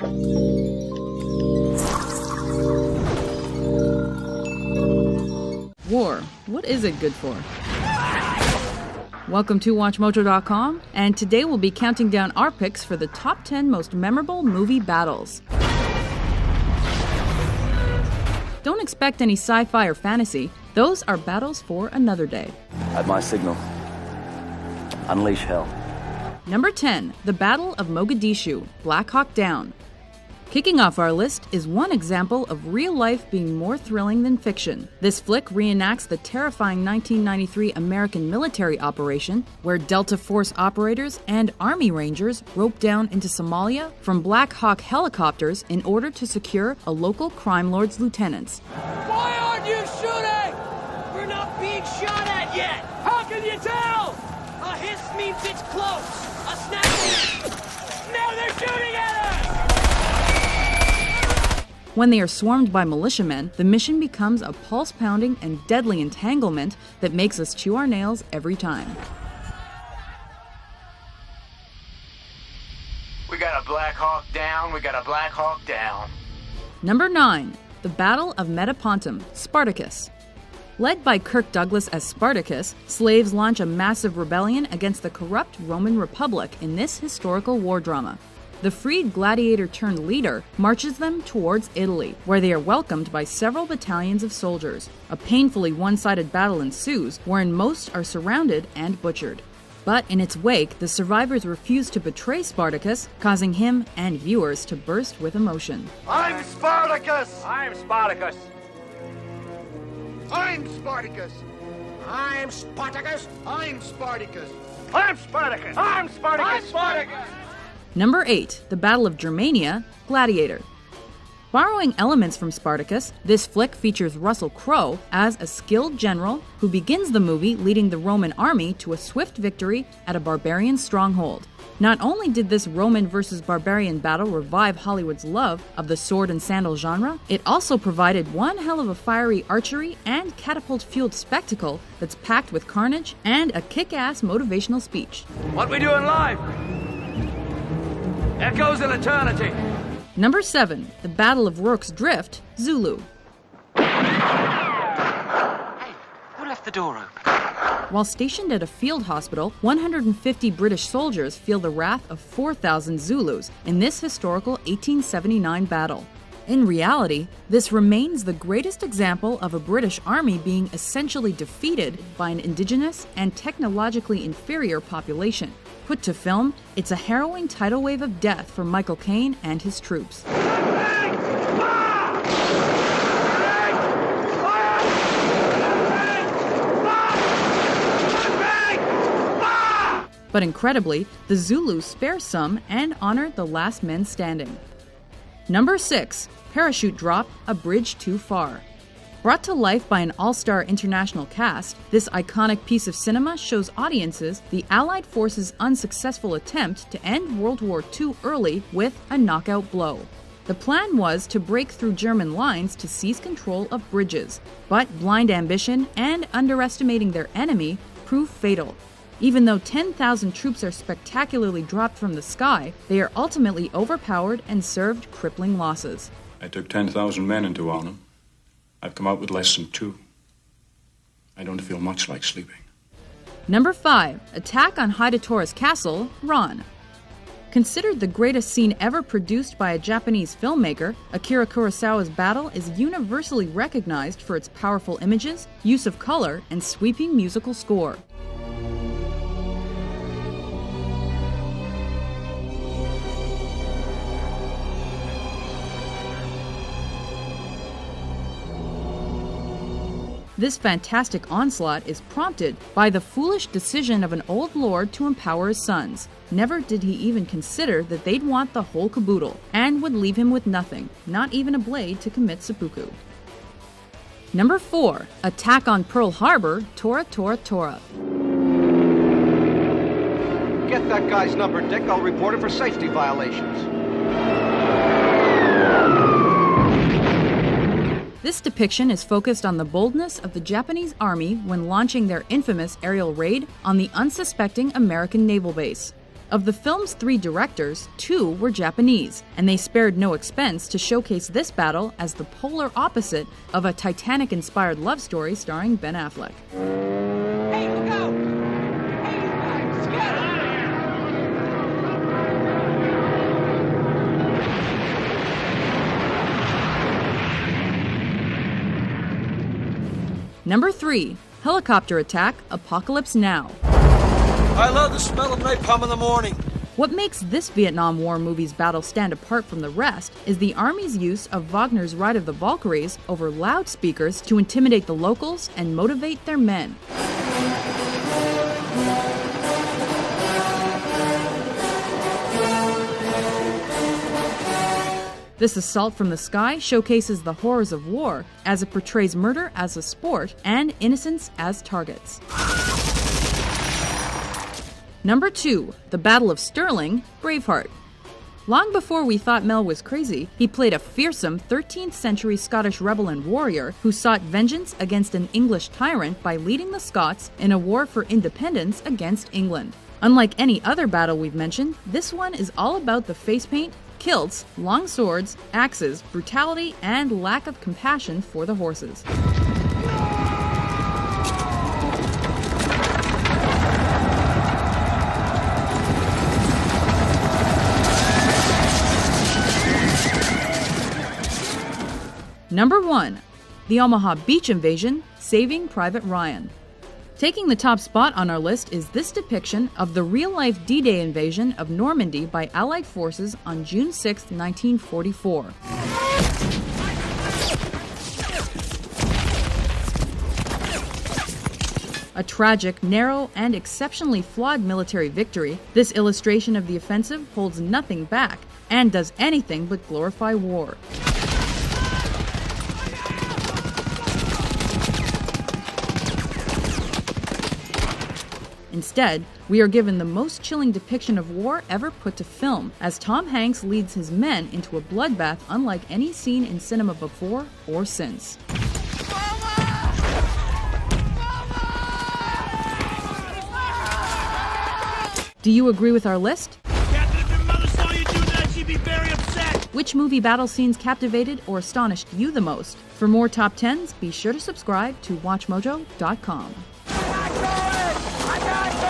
War. What is it good for? Welcome to WatchMojo.com, and today we'll be counting down our picks for the top 10 most memorable movie battles. Don't expect any sci-fi or fantasy. Those are battles for another day. At my signal, unleash hell. Number 10, The Battle of Mogadishu, Black Hawk Down. Kicking off our list is one example of real life being more thrilling than fiction. This flick reenacts the terrifying 1993 American military operation where Delta Force operators and Army Rangers roped down into Somalia from Black Hawk helicopters in order to secure a local crime lord's lieutenants. Why aren't you shooting? We're not being shot at yet. How can you tell? A hiss means it's close. A snap means... Now they're shooting at us! When they are swarmed by militiamen, the mission becomes a pulse-pounding and deadly entanglement that makes us chew our nails every time. We got a Black Hawk down, we got a Black Hawk down. Number 9. The Battle of Metapontum, Spartacus. Led by Kirk Douglas as Spartacus, slaves launch a massive rebellion against the corrupt Roman Republic in this historical war drama. The freed gladiator-turned-leader marches them towards Italy, where they are welcomed by several battalions of soldiers. A painfully one-sided battle ensues, wherein most are surrounded and butchered. But in its wake, the survivors refuse to betray Spartacus, causing him and viewers to burst with emotion. I'm Spartacus! I'm Spartacus! I'm Spartacus! I'm Spartacus! I'm Spartacus! I'm Spartacus! I'm Spartacus! I'm Spartacus! Number 8. The Battle of Germania, Gladiator. Borrowing elements from Spartacus, this flick features Russell Crowe as a skilled general who begins the movie leading the Roman army to a swift victory at a barbarian stronghold. Not only did this Roman versus barbarian battle revive Hollywood's love of the sword and sandal genre, it also provided one hell of a fiery archery and catapult-fueled spectacle that's packed with carnage and a kick-ass motivational speech. What we doing live? Echoes in eternity. Number 7. The Battle of Rorke's Drift, Zulu. Hey, who left the door open? While stationed at a field hospital, 150 British soldiers feel the wrath of 4,000 Zulus in this historical 1879 battle. In reality, this remains the greatest example of a British army being essentially defeated by an indigenous and technologically inferior population. Put to film, it's a harrowing tidal wave of death for Michael Caine and his troops. But incredibly, the Zulus spare some and honor the last men standing. Number 6. Parachute Drop, A Bridge Too Far. Brought to life by an all-star international cast, this iconic piece of cinema shows audiences the Allied forces' unsuccessful attempt to end World War II early with a knockout blow. The plan was to break through German lines to seize control of bridges, but blind ambition and underestimating their enemy proved fatal. Even though 10,000 troops are spectacularly dropped from the sky, they are ultimately overpowered and served crippling losses. I took 10,000 men into Arnhem. I've come out with less than 2. I don't feel much like sleeping. Number 5. Attack on Hidetora's Castle, Ron. Considered the greatest scene ever produced by a Japanese filmmaker, Akira Kurosawa's battle is universally recognized for its powerful images, use of color, and sweeping musical score. This fantastic onslaught is prompted by the foolish decision of an old lord to empower his sons. Never did he even consider that they'd want the whole caboodle, and would leave him with nothing, not even a blade to commit seppuku. Number 4. Attack on Pearl Harbor, Tora Tora Tora. Get that guy's number, Dick. I'll report him for safety violations. This depiction is focused on the boldness of the Japanese army when launching their infamous aerial raid on the unsuspecting American naval base. Of the film's 3 directors, 2 were Japanese, and they spared no expense to showcase this battle as the polar opposite of a Titanic-inspired love story starring Ben Affleck. Hey, look out! Hey, you guys, get out of here! Number 3. Helicopter Attack: Apocalypse Now. I love the smell of napalm in the morning. What makes this Vietnam War movie's battle stand apart from the rest is the Army's use of Wagner's Ride of the Valkyries over loudspeakers to intimidate the locals and motivate their men. This assault from the sky showcases the horrors of war as it portrays murder as a sport and innocents as targets. Number 2. The Battle of Stirling, Braveheart. Long before we thought Mel was crazy, he played a fearsome 13th century Scottish rebel and warrior who sought vengeance against an English tyrant by leading the Scots in a war for independence against England. Unlike any other battle we've mentioned, this one is all about the face paint, kilts, long swords, axes, brutality, and lack of compassion for the horses. Number 1. The Omaha Beach Invasion, Saving Private Ryan. Taking the top spot on our list is this depiction of the real-life D-Day invasion of Normandy by Allied forces on June 6, 1944. A tragic, narrow, and exceptionally flawed military victory, this illustration of the offensive holds nothing back and does anything but glorify war. Instead, we are given the most chilling depiction of war ever put to film, as Tom Hanks leads his men into a bloodbath unlike any seen in cinema before or since. Do you agree with our list? Captain, if your mother saw you do that, she'd be very upset! Which movie battle scenes captivated or astonished you the most? For more top 10s, be sure to subscribe to WatchMojo.com. I got it!